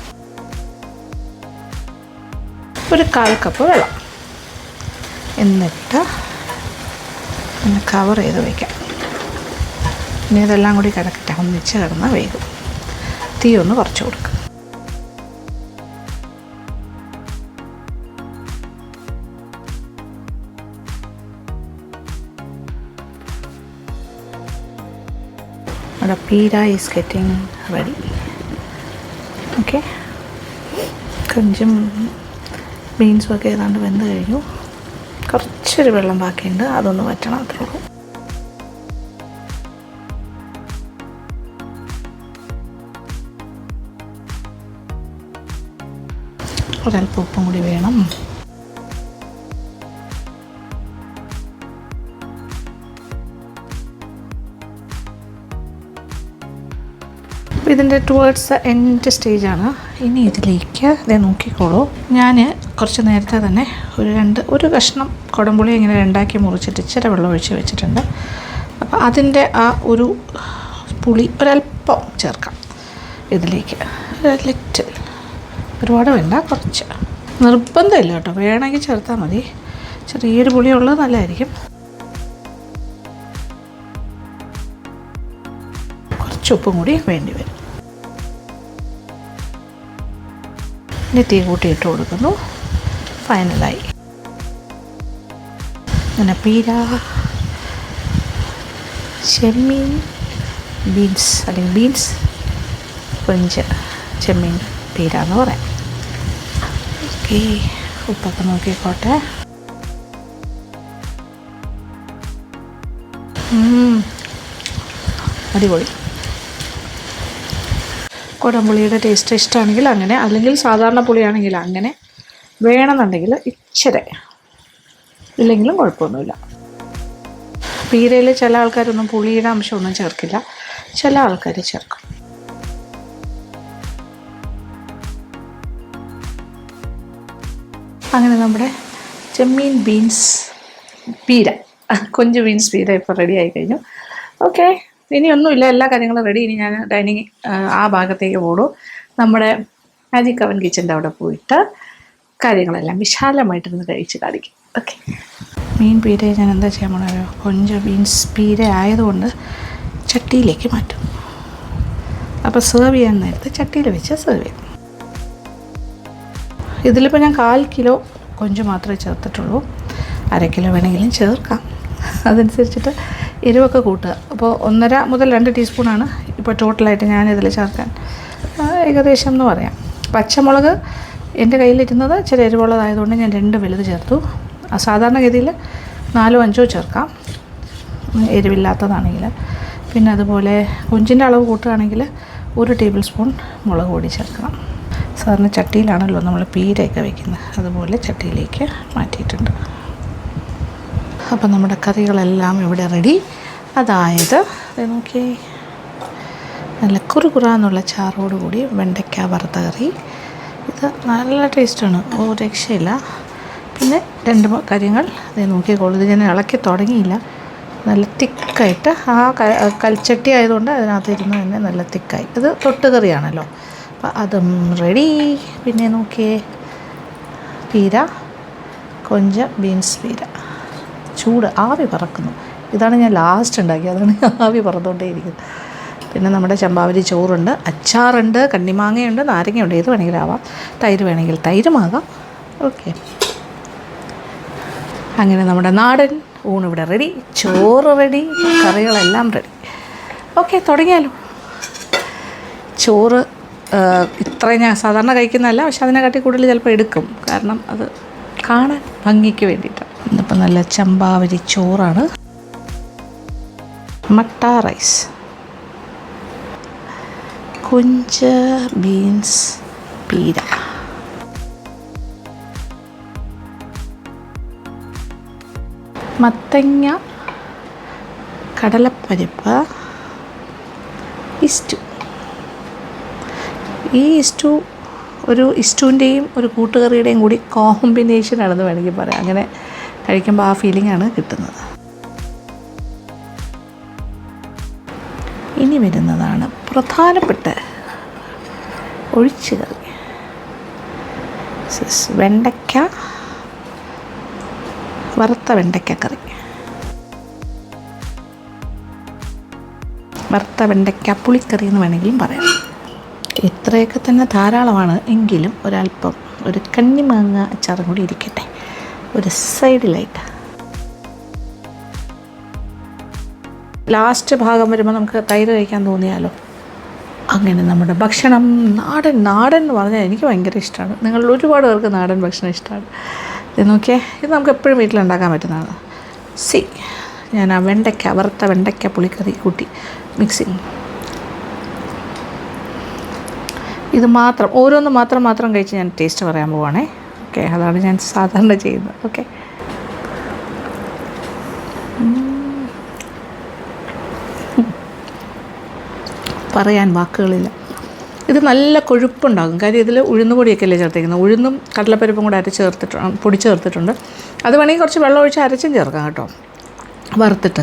ഒരു 1/4 കപ്പ് വെള്ളം. എന്നിട്ട് ഒന്ന് കവർ ചെയ്ത് വയ്ക്കാം. ഇനി ഇതെല്ലാം കൂടി കിടക്കട്ടെ, ഒന്നിച്ച് കിടന്ന് വേഗം. തീ ഒന്ന് കുറച്ച് കൊടുക്കുക. നമ്മുടെ പീര ഈസ് ഗെറ്റിംഗ് റെഡി. ഓക്കെ, കൊഞ്ചും ബീൻസും ഒക്കെ ഏതാണ്ട് വെന്ത് കഴിഞ്ഞു. കുറച്ചൊരു വെള്ളം ബാക്കിയുണ്ട്, അതൊന്ന് വറ്റണം, അത്രേ ഉള്ളൂ. ഒരല്പം ഉപ്പും കൂടി വേണം. ഇതിൻ്റെ ടുവേർഡ്സ് എൻഡ് സ്റ്റേജാണ്. ഇനി ഇതിലേക്ക് ഇതേ നോക്കിക്കോളൂ. ഞാൻ കുറച്ച് നേരത്തെ തന്നെ ഒരു കഷ്ണം കുടംപുളി ഇങ്ങനെ രണ്ടാക്കി മുറിച്ചിട്ട് ഇച്ചിരി വെള്ളം ഒഴിച്ച് വെച്ചിട്ടുണ്ട്. അപ്പോൾ അതിൻ്റെ ആ ഒരു പുളി ഒരല്പം ചേർക്കാം ഇതിലേക്ക്. ലിറ്റിൽ, ഒരുപാട് വേണ്ട, കുറച്ച്. നിർബന്ധമില്ല കേട്ടോ, വേണമെങ്കിൽ ചേർത്താൽ മതി. ചെറിയൊരു പുളിയുള്ളത് നല്ലതായിരിക്കും. കുറച്ച് ഉപ്പും കൂടി വേണ്ടി വരും. ഇനി തീ കൂട്ടി ഇട്ട് കൊടുക്കുന്നു. ഫൈനലായി. അങ്ങനെ പീര, ചെമ്മീൻ, ബീൻസ് അല്ലെങ്കിൽ ബീൻസ് കൊഞ്ച് ചെമ്മീൻ പീര എന്ന് പറയാം. ഓക്കെ, ഉപ്പൊക്കെ നോക്കിക്കോട്ടെ. അടിപൊളി. കുടംപുളിയുടെ ടേസ്റ്റ് ഇഷ്ടമാണെങ്കിൽ അങ്ങനെ, അല്ലെങ്കിൽ സാധാരണ പുളിയാണെങ്കിൽ അങ്ങനെ, വേണമെന്നുണ്ടെങ്കിൽ ഇച്ചിരി, ഇല്ലെങ്കിലും കുഴപ്പമൊന്നുമില്ല. പീരയിൽ ചില ആൾക്കാരൊന്നും പുളിയുടെ അംശമൊന്നും ചേർക്കില്ല, ചില ആൾക്കാർ ചേർക്കും. അങ്ങനെ നമ്മുടെ ചെമ്മീൻ ബീൻസ് പീര, കൊഞ്ച് ബീൻസ് പീര ഇപ്പോൾ റെഡി ആയി കഴിഞ്ഞു. ഓക്കെ, ഇനിയൊന്നുമില്ല, എല്ലാ കാര്യങ്ങളും റെഡി. ഇനി ഞാൻ ഡൈനിങ് ആ ഭാഗത്തേക്ക് പോടും. നമ്മുടെ മാജിക് അവൻ കിച്ചൻ്റെ അവിടെ പോയിട്ട് കാര്യങ്ങളെല്ലാം വിശാലമായിട്ടിരുന്ന് കഴിച്ച് കാണിക്കും. ഓക്കെ, മീൻ പീരയെ ഞാൻ എന്താ ചെയ്യാൻ പോണോ, കൊഞ്ച് ബീൻസ് പീര ആയതുകൊണ്ട് ചട്ടിയിലേക്ക് മാറ്റും. അപ്പോൾ സെർവ് ചെയ്യാൻ നേരത്ത് ചട്ടിയിൽ വെച്ച് സെർവ് ചെയ്യും. ഇതിലിപ്പോൾ ഞാൻ 1/4 കിലോ കൊഞ്ച് മാത്രമേ ചേർത്തിട്ടുള്ളൂ. 1/2 കിലോ വേണമെങ്കിലും ചേർക്കാം, അതനുസരിച്ചിട്ട് എരിവൊക്കെ കൂട്ടുക. അപ്പോൾ 1.5 മുതൽ 2 ടീസ്പൂണാണ് ഇപ്പോൾ ടോട്ടലായിട്ട് ഞാനിതിൽ ചേർക്കാൻ, ഏകദേശം എന്ന് പറയാം. പച്ചമുളക് എൻ്റെ കയ്യിലിരുന്നത് ഇച്ചിരി എരിവുള്ളതായതുകൊണ്ട് ഞാൻ 2 വലുത് ചേർത്തു. സാധാരണഗതിയിൽ 4 5 ചേർക്കാം എരിവില്ലാത്തതാണെങ്കിൽ. പിന്നെ അതുപോലെ കൊഞ്ചിൻ്റെ അളവ് കൂട്ടുകയാണെങ്കിൽ 1 ടേബിൾ സ്പൂൺ മുളക് പൊടി ചേർക്കണം. സാധാരണ ചട്ടിയിലാണല്ലോ നമ്മൾ പീരയൊക്കെ വയ്ക്കുന്നത്, അതുപോലെ ചട്ടിയിലേക്ക് മാറ്റിയിട്ടുണ്ട്. അപ്പം നമ്മുടെ കറികളെല്ലാം ഇവിടെ റെഡി. അതായത് നോക്കിയേ, നല്ല കുറുകുറാന്നുള്ള ചാറോട് കൂടി വെണ്ടയ്ക്ക വറുത്ത കറി. ഇത് നല്ല ടേസ്റ്റാണ്, രക്ഷയില്ല. പിന്നെ 2 കാര്യങ്ങൾ നോക്കിക്കോളൂ. ഇത് ഞാൻ ഇളക്കി തുടങ്ങിയില്ല, നല്ല തിക്കായിട്ട്. ആ കൽച്ചട്ടി ആയതുകൊണ്ട് അതിനകത്ത് ഇരുന്ന് തന്നെ നല്ല തിക്കായി. ഇത് തൊട്ടുകറിയാണല്ലോ, അപ്പം അതും റെഡി. പിന്നെ നോക്കിയേ, പീര, കൊഞ്ച് ബീൻസ് പീര, ചൂട് ആവി പറക്കുന്നു. ഇതാണ് ഞാൻ ലാസ്റ്റ് ഉണ്ടാക്കിയത്, അതാണ് ആവി പറന്നുകൊണ്ടേയിരിക്കുന്നത്. പിന്നെ നമ്മുടെ ചമ്പാവരി ചോറുണ്ട്, അച്ചാറുണ്ട്, കണ്ണിമാങ്ങയുണ്ട്, നാരങ്ങയുണ്ട്, ഏത് വേണമെങ്കിലും ആവാം. തൈര് വേണമെങ്കിൽ തൈരുമാകാം. ഓക്കെ, അങ്ങനെ നമ്മുടെ നാടൻ ഊണിവിടെ റെഡി. ചോറ് റെഡി, കറികളെല്ലാം റെഡി. ഓക്കെ, തുടങ്ങിയാലോ. ചോറ് ഇത്രയും ഞാൻ സാധാരണ കഴിക്കുന്നതല്ല, പക്ഷെ അതിനെക്കാട്ടി കൂടുതൽ ചിലപ്പോൾ എടുക്കും, കാരണം അത് കാണാൻ ഭംഗിക്ക് വേണ്ടിയിട്ടാണ്. ഇന്നിപ്പോൾ നല്ല ചമ്പാവരി ചോറാണ്. മട്ട റൈസ്, കൊഞ്ച് ബീൻസ് പീര, മത്തങ്ങ കടലപ്പരിപ്പ്, ഇസ്റ്റു. ഈ ഇസ്റ്റു ഒരു ഇസ്റ്റുവിൻ്റെയും ഒരു കൂട്ടുകറിയുടെയും കൂടി കോമ്പിനേഷനാണെന്ന് വേണമെങ്കിൽ പറയാം. അങ്ങനെ കഴിക്കുമ്പോൾ ആ ഫീലിംഗാണ് കിട്ടുന്നത്. ഇനി വരുന്നതാണ് പ്രധാനപ്പെട്ട ഒഴിച്ചുകറി. വെണ്ടയ്ക്ക വറുത്ത വെണ്ടയ്ക്കക്കറി, വറുത്ത വെണ്ടയ്ക്ക പുളിക്കറി എന്ന് വേണമെങ്കിലും പറയാം. ഇത്രയൊക്കെ തന്നെ ധാരാളമാണ്. എങ്കിലും ഒരല്പം ഒരു കണ്ണിമാങ്ങ അച്ചാറും കൂടി ഇരിക്കട്ടെ ഒരു സൈഡിലായിട്ട്. ലാസ്റ്റ് ഭാഗം വരുമ്പോൾ നമുക്ക് തൈര് കഴിക്കാൻ തോന്നിയാലോ. അങ്ങനെ നമ്മുടെ ഭക്ഷണം നാടൻ എന്ന് പറഞ്ഞാൽ എനിക്ക് ഭയങ്കര ഇഷ്ടമാണ്. നിങ്ങളിൽ ഒരുപാട് പേർക്ക് നാടൻ ഭക്ഷണം ഇഷ്ടമാണ്. ഇത് നോക്കിയേ, ഇത് നമുക്ക് എപ്പോഴും വീട്ടിലുണ്ടാക്കാൻ പറ്റുന്നതാണ്. ഞാൻ ആ വറുത്ത വെണ്ടയ്ക്ക പുളിക്കറി കൂട്ടി മിക്സിങ്. ഇത് മാത്രം ഓരോന്ന് മാത്രം കഴിച്ച് ഞാൻ ടേസ്റ്റ് പറയാൻ പോവുകയാണേ. ഓക്കെ, അതാണ് ഞാൻ സാധാരണ ചെയ്യുന്നത്. ഓക്കെ, പറയാൻ വാക്കുകളില്ല. ഇത് നല്ല കൊഴുപ്പുണ്ടാകും. കാര്യം ഇതിൽ ഉഴുന്നുപൊടിയൊക്കെ അല്ലേ ചേർത്തിരിക്കുന്നത്. ഉഴുന്നും കടലപ്പരിപ്പും കൂടെ അരച്ച് ചേർത്തിട്ടുണ്ട്, പൊടി ചേർത്തിട്ടുണ്ട്. അത് വേണമെങ്കിൽ കുറച്ച് വെള്ളം ഒഴിച്ച് അരച്ചും ചേർക്കാം കേട്ടോ. വറുത്തിട്ട്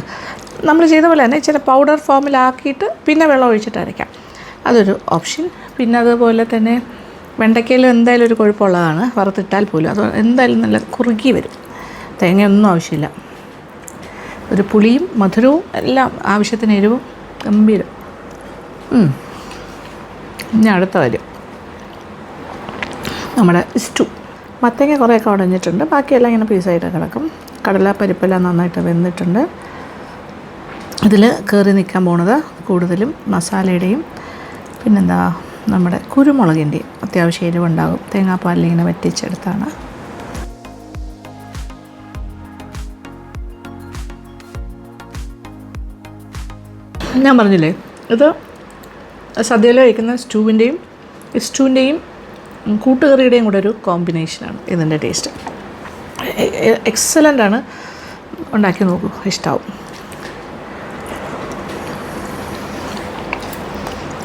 നമ്മൾ ചെയ്ത പോലെ തന്നെ ചില പൗഡർ ഫോമിലാക്കിയിട്ട് പിന്നെ വെള്ളം ഒഴിച്ചിട്ട് അരയ്ക്കാം. അതൊരു ഓപ്ഷൻ. പിന്നെ അതുപോലെ തന്നെ വെണ്ടയ്ക്കയിൽ എന്തായാലും ഒരു കൊഴുപ്പുള്ളതാണ്, വറുത്തിട്ടാൽ പോലും അത് എന്തായാലും നല്ല കുറുകി വരും. തേങ്ങയൊന്നും ആവശ്യമില്ല. ഒരു പുളിയും മധുരവും എല്ലാം ആവശ്യത്തിന്, എരിവും ഗംഭീരം. ഇനി അടുത്ത കാര്യം നമ്മുടെ സ്റ്റൂ. മത്തങ്ങ കുറേയൊക്കെ ഉടഞ്ഞിട്ടുണ്ട്, ബാക്കിയെല്ലാം ഇങ്ങനെ പീസായിട്ട് കിടക്കും. കടലപ്പരിപ്പെല്ലാം നന്നായിട്ട് വെന്തിട്ടുണ്ട്. ഇതിൽ കയറി നിൽക്കാൻ പോണത് കൂടുതലും മസാലയുടെയും പിന്നെന്താ നമ്മുടെ കുരുമുളകിൻ്റെയും അത്യാവശ്യം എരിവുണ്ടാകും. തേങ്ങാപ്പാലിൽ ഇങ്ങനെ വറ്റിച്ചെടുത്താണ്. ഞാൻ പറഞ്ഞില്ലേ, ഇത് സദ്യയിൽ കഴിക്കുന്ന സ്റ്റൂവിൻ്റെയും കൂട്ടുകറിയുടെയും കൂടെ ഒരു കോമ്പിനേഷനാണ് ഇതിൻ്റെ ടേസ്റ്റ്. എക്സലൻ്റാണ്. ഉണ്ടാക്കി നോക്കൂ, ഇഷ്ടമാവും.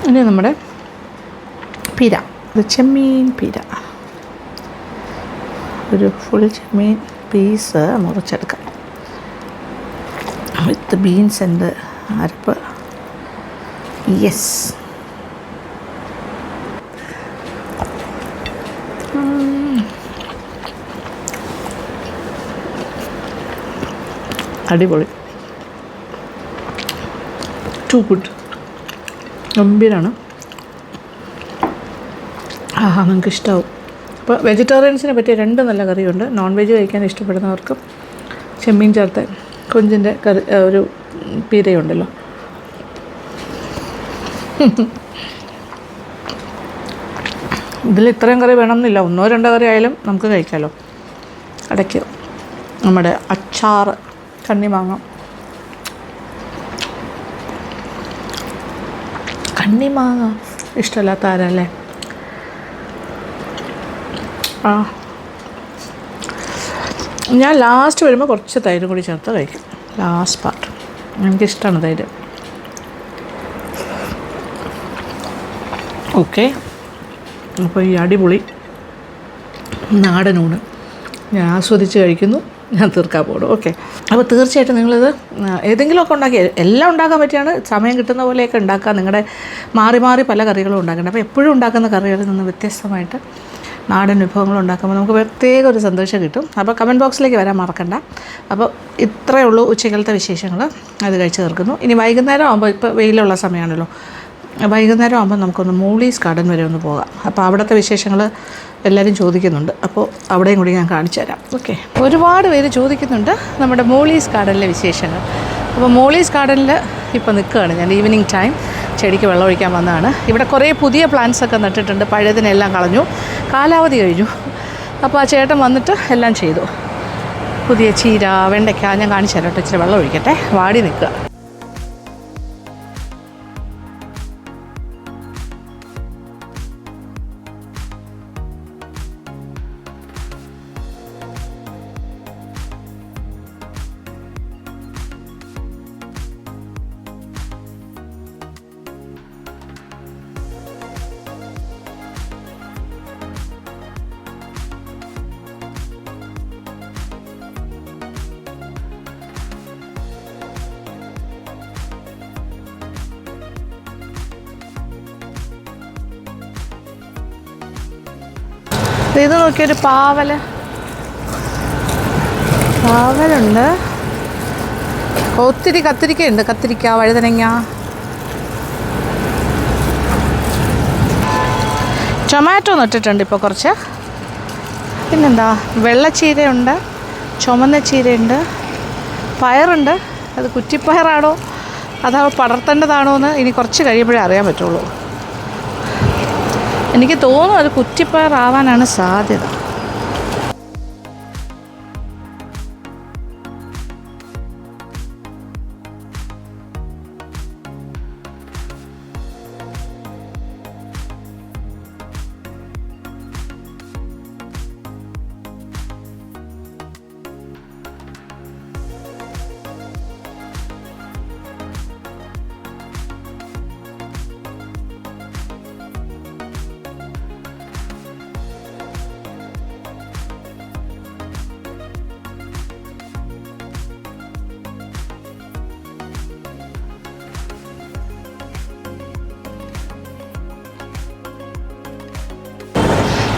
ഇനി നമ്മുടെ പീര, ഇത് ചെമ്മീൻ പീര. ഒരു ഫുൾ ചെമ്മീൻ പീസ് മുറിച്ചെടുക്കാം വിത്ത് ബീൻസ് ആൻഡ് അരപ്പ്. യെസ്, അടിപൊളി. Too good. ഗംഭീരമാണ്. നിങ്ങൾക്ക് ഇഷ്ടമാവും. അപ്പോൾ വെജിറ്റേറിയൻസിനെ പറ്റിയ 2 നല്ല കറിയുണ്ട്. നോൺ വെജ് കഴിക്കാൻ ഇഷ്ടപ്പെടുന്നവർക്കും ചെമ്മീൻ ചേർത്ത് കൊഞ്ചിൻ്റെ കറി, ഒരു പീരയുണ്ടല്ലോ. ഇതിൽ ഇത്രയും കറി വേണമെന്നില്ല, 1-2 കറി ആയാലും നമുക്ക് കഴിക്കാമല്ലോ. ഇടയ്ക്ക് നമ്മുടെ അച്ചാർ, കണ്ണിമാങ്ങ ഇഷ്ടമല്ലാത്ത ആരല്ലേ? ഞാൻ ലാസ്റ്റ് വരുമ്പോൾ കുറച്ച് തൈര് കൂടി ചേർത്ത് കഴിക്കും. ലാസ്റ്റ് പാർട്ട് എനിക്കിഷ്ടമാണ് തൈര്. ഓക്കെ, അപ്പോൾ ഈ അടിപൊളി നാടനൂണ് ഞാൻ ആസ്വദിച്ച് കഴിക്കുന്നു. ഞാൻ തീർക്കാൻ പോകുന്നു. ഓക്കെ, അപ്പോൾ തീർച്ചയായിട്ടും നിങ്ങളിത് ഏതെങ്കിലുമൊക്കെ ഉണ്ടാക്കി, എല്ലാം ഉണ്ടാക്കാൻ പറ്റിയാണ്. സമയം കിട്ടുന്ന പോലെയൊക്കെ ഉണ്ടാക്കുക. നിങ്ങളുടെ മാറി മാറി പല കറികളും ഉണ്ടാക്കേണ്ടത്. അപ്പോൾ എപ്പോഴും ഉണ്ടാക്കുന്ന കറികളിൽ നിന്ന് വ്യത്യസ്തമായിട്ട് നാടൻ വിഭവങ്ങൾ ഉണ്ടാക്കുമ്പോൾ നമുക്ക് പ്രത്യേക ഒരു സന്തോഷം കിട്ടും. അപ്പോൾ കമൻറ്റ് ബോക്സിലേക്ക് വരാൻ മറക്കണ്ട. അപ്പോൾ ഇത്രയേ ഉള്ളൂ ഉച്ചക്കലത്തെ വിശേഷങ്ങൾ. അത് കഴിച്ച് തീർക്കുന്നു. ഇനി വൈകുന്നേരം ആകുമ്പോൾ, ഇപ്പോൾ വെയിലുള്ള സമയമാണല്ലോ, വൈകുന്നേരം ആകുമ്പോൾ നമുക്കൊന്ന് മോളീസ് ഗാർഡൻ വരെ ഒന്ന് പോകാം. അപ്പോൾ അവിടുത്തെ വിശേഷങ്ങൾ എല്ലാവരും ചോദിക്കുന്നുണ്ട്. അപ്പോൾ അവിടെയും കൂടി ഞാൻ കാണിച്ചു തരാം. ഓക്കെ, ഒരുപാട് പേര് ചോദിക്കുന്നുണ്ട് നമ്മുടെ മോളീസ് ഗാർഡനിലെ വിശേഷങ്ങൾ. അപ്പോൾ മോളീസ് ഗാർഡനിൽ ഇപ്പോൾ നിൽക്കുകയാണ് ഞാൻ. ഈവനിങ് ടൈം ചെടിക്ക് വെള്ളം ഒഴിക്കാൻ വന്നതാണ്. ഇവിടെ കുറേ പുതിയ പ്ലാന്റ്സൊക്കെ നട്ടിട്ടുണ്ട്. പഴയതിനെല്ലാം കളഞ്ഞു, കാലാവധി കഴിഞ്ഞു. അപ്പോൾ ആ ചേട്ടൻ വന്നിട്ട് എല്ലാം ചെയ്തു. പുതിയ ചീര, വെണ്ടയ്ക്ക ഞാൻ കാണിച്ചു തരാം കേട്ടോ. ഇച്ചിരി വെള്ളം ഒഴിക്കട്ടെ, വാടി നിൽക്കുക. ഇത് നോക്കിയൊരു പാവലുണ്ട്. ഒത്തിരി കത്തിരിക്കയുണ്ട്. കത്തിരിക്ക, വഴുതനങ്ങ, ടൊമാറ്റോ നട്ടിട്ടുണ്ട് ഇപ്പോൾ കുറച്ച്. പിന്നെന്താ, വെള്ളച്ചീരയുണ്ട്, ചുമന്ന ചീരയുണ്ട്, പയറുണ്ട്. അത് കുറ്റിപ്പയറാണോ അതോ പടർത്തേണ്ടതാണോ എന്ന് ഇനി കുറച്ച് കഴിയുമ്പോഴേ അറിയാൻ പറ്റുള്ളൂ. എനിക്ക് തോന്നുന്നു അത് കുറ്റിപ്പയറാവാനാണ് സാധ്യത.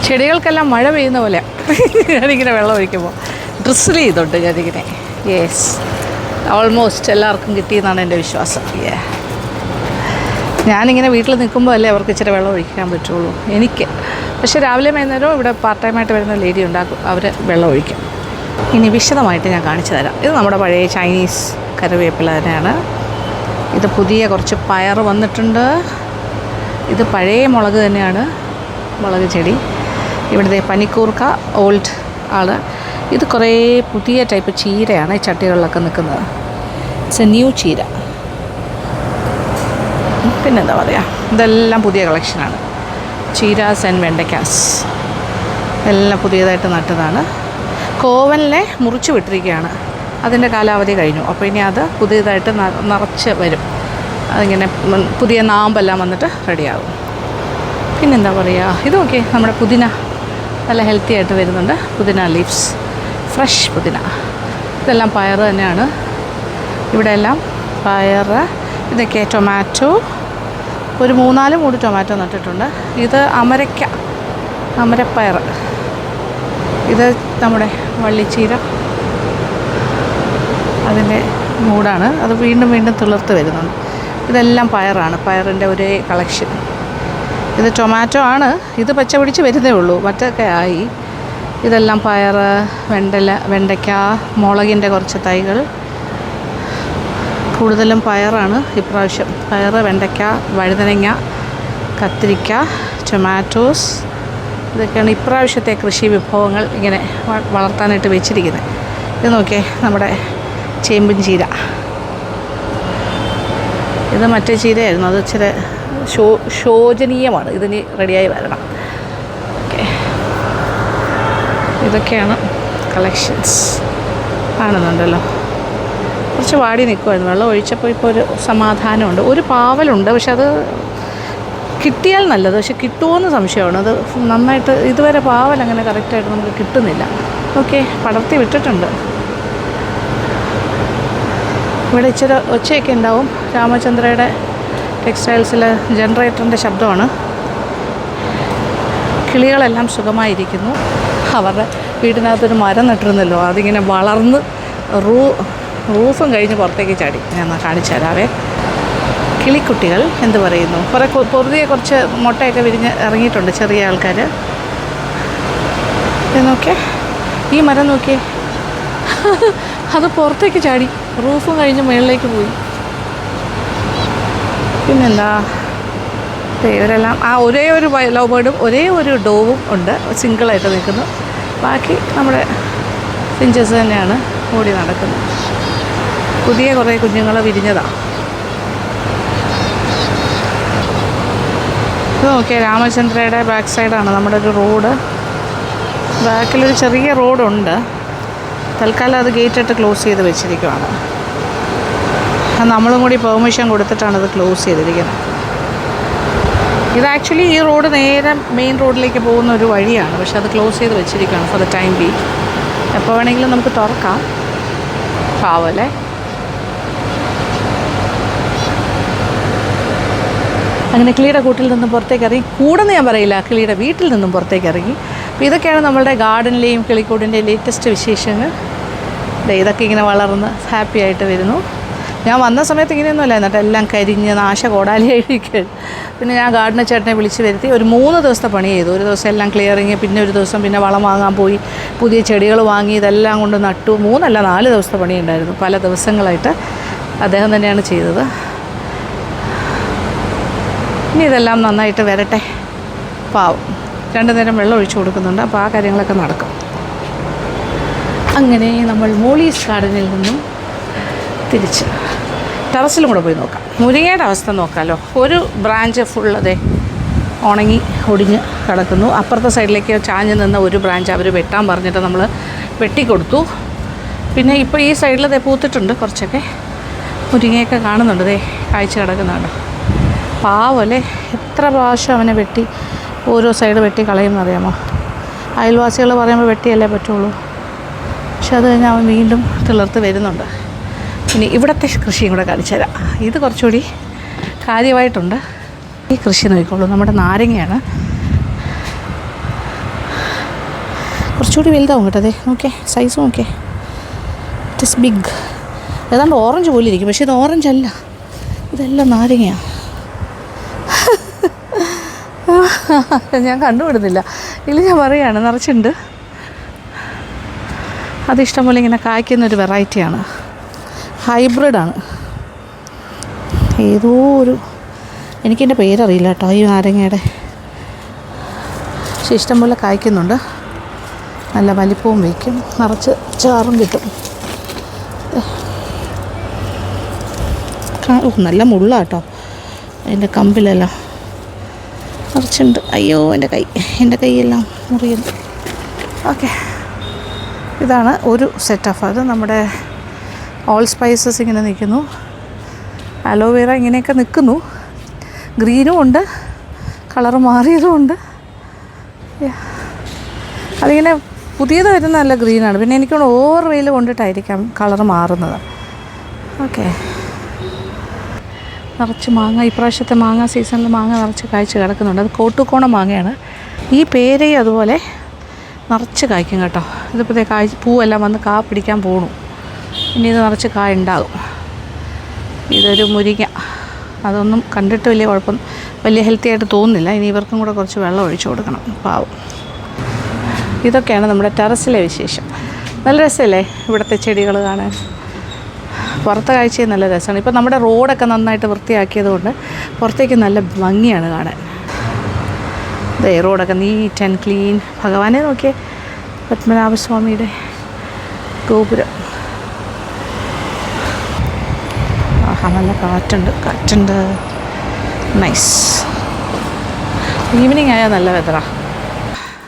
ചെടികൾക്കെല്ലാം മഴ പെയ്യുന്ന പോലെ ഞാനിങ്ങനെ വെള്ളം ഒഴിക്കുമ്പോൾ ഡ്രിസ്സിൽ ചെയ്തുണ്ട് ഞാനിങ്ങനെ. യെസ്, ഓൾമോസ്റ്റ് എല്ലാവർക്കും കിട്ടിയെന്നാണ് എൻ്റെ വിശ്വാസം. ഞാനിങ്ങനെ വീട്ടിൽ നിൽക്കുമ്പോൾ അല്ലേ അവർക്ക് ഇച്ചിരി വെള്ളം ഒഴിക്കാൻ പറ്റുള്ളൂ എനിക്ക്. പക്ഷേ രാവിലെ വൈകുന്നേരവും ഇവിടെ പാർട്ട് ടൈമായിട്ട് വരുന്ന ലേഡി ഉണ്ടാക്കും, അവർ വെള്ളം ഒഴിക്കും. ഇനി വിശദമായിട്ട് ഞാൻ കാണിച്ചു തരാം. ഇത് നമ്മുടെ പഴയ ചൈനീസ് കറിവേപ്പില തന്നെയാണ്. ഇത് പുതിയ കുറച്ച് പയർ വന്നിട്ടുണ്ട്. ഇത് പഴയ മുളക് തന്നെയാണ്, മുളക് ചെടി. ഇവിടുത്തെ പനിക്കൂർക്ക ഓൾഡ് ആണ്. ഇത് കുറേ പുതിയ ടൈപ്പ് ചീരയാണ് ഈ ചട്ടികളിലൊക്കെ നിൽക്കുന്നത്. ഇറ്റ്സ് എ ന്യൂ ചീര. പിന്നെന്താ പറയുക, ഇതെല്ലാം പുതിയ കളക്ഷനാണ്. ചീരാസ് ആൻഡ് വെണ്ടയ്ക്കാസ് എല്ലാം പുതിയതായിട്ട് നട്ടതാണ്. കോവലിനെ മുറിച്ച് വിട്ടിരിക്കുകയാണ്, അതിൻ്റെ കാലാവധി കഴിഞ്ഞു. അപ്പോൾ ഇനി അത് പുതിയതായിട്ട് നിറച്ച് വരും. അതിങ്ങനെ പുതിയ നാമ്പെല്ലാം വന്നിട്ട് റെഡിയാകും. പിന്നെന്താ പറയുക, ഇത് നോക്കിയേ, നമ്മുടെ പുതിന നല്ല ഹെൽത്തി ആയിട്ട് വരുന്നുണ്ട്. പുതിന ലീവ്സ്, ഫ്രഷ് പുതിന. ഇതെല്ലാം പയർ തന്നെയാണ്. ഇവിടെ എല്ലാം പയർ. ഇതൊക്കെ ടൊമാറ്റോ, ഒരു 3-4 മൂട് ടൊമാറ്റോ നട്ടിട്ടുണ്ട്. ഇത് അമരപ്പയർ. ഇത് നമ്മുടെ വള്ളിച്ചീര, അതിൻ്റെ മൂടാണ്. അത് വീണ്ടും വീണ്ടും തുളിർത്ത് വരുന്നുണ്ട്. ഇതെല്ലാം പയറാണ്, പയറിൻ്റെ ഒരേ കളക്ഷൻ. ഇത് ടൊമാറ്റോ ആണ്. ഇത് പച്ച പിടിച്ച് വരുന്നേ ഉള്ളൂ, മറ്റൊക്കെ ആയി. ഇതെല്ലാം പയർ, വെണ്ടയ്ക്ക, മുളകിൻ്റെ കുറച്ച് തൈകൾ. കൂടുതലും പയറാണ് ഇപ്രാവശ്യം. പയർ, വെണ്ടയ്ക്ക, വഴുതനങ്ങ, കത്തിരിക്ക, ടൊമാറ്റോസ്, ഇതൊക്കെയാണ് ഇപ്രാവശ്യത്തെ കൃഷി വിഭവങ്ങൾ ഇങ്ങനെ വളർത്താനായിട്ട് വെച്ചിരിക്കുന്നത്. ഇത് നോക്കിയേ, നമ്മുടെ ചേമ്പും ചീര. ഇത് മറ്റേ ചീരയായിരുന്നു, അത് ഇച്ചിരി ശോചനീയമാണ്. ഇതിന് റെഡിയായി വരണം. ഓക്കെ, ഇതൊക്കെയാണ് കളക്ഷൻസ്. കാണുന്നുണ്ടല്ലോ, കുറച്ച് വാടി നിൽക്കുമായിരുന്നു. വെള്ളം ഒഴിച്ചപ്പോൾ ഇപ്പോൾ ഒരു സമാധാനമുണ്ട്. ഒരു പാവലുണ്ട്, പക്ഷെ അത് കിട്ടിയാൽ നല്ലത്. പക്ഷെ കിട്ടുമോയെന്ന് സംശയമാണ്. അത് നന്നായിട്ട് ഇതുവരെ പാവൽ അങ്ങനെ കറക്റ്റായിട്ട് നമുക്ക് കിട്ടുന്നില്ല. ഓക്കെ, പടർത്തി വിട്ടിട്ടുണ്ട്. ഇവിടെ ഇച്ചിരി ഒച്ചയൊക്കെ ഉണ്ടാവും. രാമചന്ദ്രയുടെ ടെക്സ്റ്റൈൽസിലെ ജനറേറ്ററിൻ്റെ ശബ്ദമാണ്. കിളികളെല്ലാം സുഖമായിരിക്കുന്നു. അവരുടെ വീടിനകത്തൊരു മരം നട്ടിരുന്നല്ലോ, അതിങ്ങനെ വളർന്ന് റൂഫും കഴിഞ്ഞ് പുറത്തേക്ക് ചാടി. ഞാൻ കാണിച്ചു തരാവേ. കിളിക്കുട്ടികൾ എന്ത് പറയുന്നു, കുറച്ച് മുട്ടയൊക്കെ വിരിഞ്ഞ് ഇറങ്ങിയിട്ടുണ്ട് ചെറിയ ആൾക്കാർ. നോക്കിയേ, ഈ മരം നോക്കിയേ, അത് പുറത്തേക്ക് ചാടി, റൂഫും കഴിഞ്ഞ് മുകളിലേക്ക് പോയി. പിന്നെന്താ, ഇവരെല്ലാം ഒരേ ഒരു ലവ് ബേർഡും ഒരേ ഒരു ഡോവും ഉണ്ട്, സിംഗിളായിട്ട് നിൽക്കുന്നു. ബാക്കി നമ്മുടെ ഫിഞ്ചസ് തന്നെയാണ് ഓടി നടക്കുന്നത്. പുതിയ കുറേ കുഞ്ഞുങ്ങൾ വിരിഞ്ഞതാണ്. ഇത് നോക്കിയാൽ രാമചന്ദ്രയുടെ ബാക്ക് സൈഡാണ് നമ്മുടെ ഒരു റോഡ്. ബാക്കിലൊരു ചെറിയ റോഡുണ്ട്. തൽക്കാലം അത് ഗേറ്റിട്ട് ക്ലോസ് ചെയ്ത് വെച്ചിരിക്കുകയാണ്. നമ്മളും കൂടി പെർമിഷൻ കൊടുത്തിട്ടാണ് അത് ക്ലോസ് ചെയ്തിരിക്കുന്നത്. ഇത് ആക്ച്വലി ഈ റോഡ് നേരെ മെയിൻ റോഡിലേക്ക് പോകുന്ന ഒരു വഴിയാണ്, പക്ഷെ അത് ക്ലോസ് ചെയ്ത് വെച്ചിരിക്കുകയാണ് ഫോർ ദ ടൈം ബി. എപ്പോൾ വേണമെങ്കിലും നമുക്ക് തുറക്കാം. പാവല്ലേ. അങ്ങനെ കിളിയുടെ കൂട്ടിൽ നിന്നും പുറത്തേക്ക് ഇറങ്ങി, കൂടെന്ന് ഞാൻ പറയില്ല, കിളിയുടെ വീട്ടിൽ നിന്നും പുറത്തേക്ക് ഇറങ്ങി. അപ്പോൾ ഇതൊക്കെയാണ് നമ്മളുടെ ഗാർഡനിലെയും കിളിക്കൂടിൻ്റെ ലേറ്റസ്റ്റ് വിശേഷങ്ങൾ. ഇതൊക്കെ ഇങ്ങനെ വളർന്ന് ഹാപ്പി ആയിട്ട് വരുന്നു. ഞാൻ വന്ന സമയത്ത് ഇങ്ങനെയൊന്നുമല്ല, എന്നിട്ട് എല്ലാം കരിഞ്ഞ് നാശകോടാലിയായിരിക്കും. പിന്നെ ഞാൻ ഗാർഡനർ ചേട്ടനെ വിളിച്ച് വരുത്തി ഒരു 3 ദിവസത്തെ പണി ചെയ്തു. ഒരു ദിവസം എല്ലാം ക്ലിയറിങ്, പിന്നെ ഒരു ദിവസം പിന്നെ വളം വാങ്ങാൻ പോയി, പുതിയ ചെടികൾ വാങ്ങി, ഇതെല്ലാം കൊണ്ട് നട്ടു. 4 ദിവസത്തെ പണിയുണ്ടായിരുന്നു. പല ദിവസങ്ങളായിട്ട് അദ്ദേഹം തന്നെയാണ് ചെയ്തത്. ഇനി ഇതെല്ലാം നന്നായിട്ട് വരട്ടെ. പാവം 2 നേരം വെള്ളം ഒഴിച്ചു കൊടുക്കുന്നുണ്ട്. അപ്പോൾ ആ കാര്യങ്ങളൊക്കെ നടക്കും. അങ്ങനെ നമ്മൾ മോളീസ് ഗാർഡനിൽ നിന്നും തിരിച്ച് ടെറസിലും കൂടെ പോയി നോക്കാം. മുരിങ്ങയുടെ അവസ്ഥ നോക്കാമല്ലോ. ഒരു ബ്രാഞ്ച് ഫുള്ളതേ ഉണങ്ങി ഒടിഞ്ഞ് കിടക്കുന്നു. അപ്പുറത്തെ സൈഡിലേക്ക് ചാഞ്ഞ് നിന്ന ഒരു ബ്രാഞ്ച് അവർ വെട്ടാൻ പറഞ്ഞിട്ട് നമ്മൾ വെട്ടിക്കൊടുത്തു. പിന്നെ ഇപ്പോൾ ഈ സൈഡിൽ ദേ പൂത്തിട്ടുണ്ട് കുറച്ചൊക്കെ. മുരിങ്ങയൊക്കെ കാണുന്നുണ്ട്, ദേ കാഴ്ച കിടക്കുന്നുണ്ട്. പാവല്ലേ, എത്ര പ്രാവശ്യം അവനെ വെട്ടി ഓരോ സൈഡ് വെട്ടി കളയുമെന്നറിയാമോ. അയൽവാസികൾ പറയുമ്പോൾ വെട്ടിയല്ലേ പറ്റുള്ളൂ. പക്ഷെ അത് കഴിഞ്ഞാൽ അവൻ വീണ്ടും തിളർത്ത് വരുന്നുണ്ട്. ഇനി ഇവിടുത്തെ കൃഷിയും കൂടെ കാണിച്ചു തരാം. ഇത് കുറച്ചുകൂടി കാര്യമായിട്ടുണ്ട്. ഈ കൃഷി നോക്കിക്കോളൂ, നമ്മുടെ നാരങ്ങയാണ്. കുറച്ചുകൂടി വലുതാവും കേട്ടോ. അതെ നോക്കിയേ, സൈസ് നോക്കിയേ, ഇറ്റ് ഇസ് ബിഗ്. ഏതാണ്ട് ഓറഞ്ച് പോലെ ഇരിക്കും, പക്ഷേ ഇത് ഓറഞ്ച് അല്ല, ഇതെല്ലാം നാരങ്ങയാണ്. ഞാൻ കണ്ടുപിടുന്നില്ല, ഇല്ല ഞാൻ പറയുകയാണ്, നിറച്ചുണ്ട്. അതിഷ്ടംപോലെ ഇങ്ങനെ കായ്ക്കുന്നൊരു വെറൈറ്റിയാണ്, ഹൈബ്രിഡാണ്. ഏതോ ഒരു, എനിക്കെൻ്റെ പേരറിയില്ല കേട്ടോ ഈ നാരങ്ങയുടെ. പക്ഷെ ഇഷ്ടംപോലെ കായ്ക്കുന്നുണ്ട്, നല്ല വലിപ്പവും വയ്ക്കും, നിറച്ച് ചാറും കിട്ടും. നല്ല മുള്ളാണ് കേട്ടോ അതിൻ്റെ കമ്പിലെല്ലാം, നിറച്ചുണ്ട്. അയ്യോ എൻ്റെ കൈയെല്ലാം മുറിയുന്നു. ഓക്കെ, ഇതാണ് ഒരു സെറ്റ് ഓഫ്. അത് നമ്മുടെ ഓൾ സ്പൈസസ് ഇങ്ങനെ നിൽക്കുന്നു, അലോവേറ ഇങ്ങനെയൊക്കെ നിൽക്കുന്നു. ഗ്രീനും ഉണ്ട്, കളറ് മാറിയതും ഉണ്ട്. അതിങ്ങനെ പുതിയത് വരുന്ന നല്ല ഗ്രീനാണ്. പിന്നെ എനിക്കൊണ്ട് ഓവർ വെയിൽ കൊണ്ടിട്ടായിരിക്കാം കളറ് മാറുന്നത്. ഓക്കെ, നിറച്ച് മാങ്ങ, ഇപ്രാവശ്യത്തെ മാങ്ങ സീസണിൽ മാങ്ങ നിറച്ച് കായ്ച്ച് കിടക്കുന്നുണ്ട്. അത് കോട്ടുകോണം മാങ്ങയാണ്. ഈ പേരയും അതുപോലെ നിറച്ച് കായ്ക്കും കേട്ടോ. ഇതിപ്പോഴത്തെ പൂവെല്ലാം വന്ന് കാ പിടിക്കാൻ പോണു. ഇനി ഇത് നിറച്ച് കായ ഉണ്ടാകും. ഇതൊരു മുരിങ്ങ, അതൊന്നും കണ്ടിട്ട് വലിയ ഹെൽത്തി ആയിട്ട് തോന്നുന്നില്ല. ഇനി ഇവർക്കും കൂടെ കുറച്ച് വെള്ളം ഒഴിച്ചു കൊടുക്കണം, പാവം. ഇതൊക്കെയാണ് നമ്മുടെ ടെറസിലെ വിശേഷം. നല്ല രസമല്ലേ ഇവിടുത്തെ ചെടികൾ കാണാൻ? പുറത്തെ കാഴ്ചയും നല്ല രസമാണ്. ഇപ്പോൾ നമ്മുടെ റോഡൊക്കെ നന്നായിട്ട് വൃത്തിയാക്കിയത് കൊണ്ട് പുറത്തേക്ക് നല്ല ഭംഗിയാണ് കാണാൻ. ഇതേ റോഡൊക്കെ നീറ്റ് ആൻഡ് ക്ലീൻ. ഭഗവാനെ നോക്കിയേ, പത്മനാഭസ്വാമിയുടെ ഗോപുരം. ആഹാ, നല്ല കാറ്റുണ്ട്. നൈസ്. ഈവനിങ് ആയാൽ നല്ല വെതറാണ്.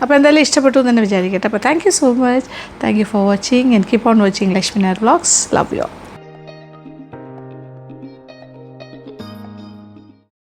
അപ്പോൾ എന്തായാലും ഇഷ്ടപ്പെട്ടു എന്ന് തന്നെ വിചാരിക്കട്ടെ. അപ്പോൾ thank you so much. Thank you for watching and keep on watching Lakshmi Nair vlogs. Love you.